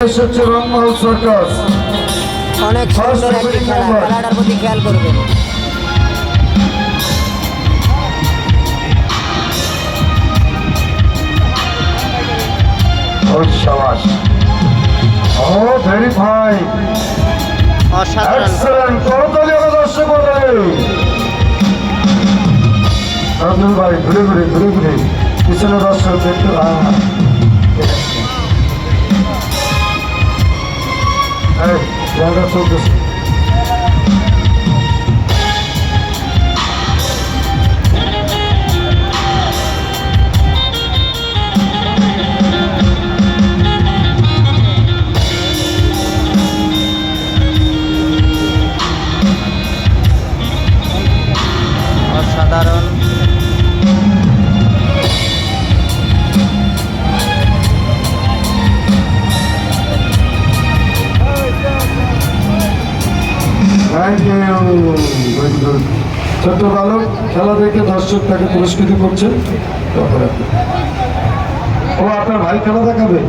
এসেছে রংমহল সার্কাস। অনেক সুন্দর একটি খেলা, খেলাটার প্রতি খেয়াল করবেন। শাবাশ, ও ভেরি ফাইন, অসাধারণ। এক্সেলেন্ট, করতালি হবে দর্শক মণ্ডলী। আব্দুল ভাই ঘুরে ঘুরে ঘুরে ঘুরে পিছনে দর্শক একটু জায়গা চলতেছে। অসাধারণ। ছোট্ট বালক খেলা দেখে দর্শক তাকে পুরস্কৃত করছেন। ও আপনার ভাই খেলা দেখাবে।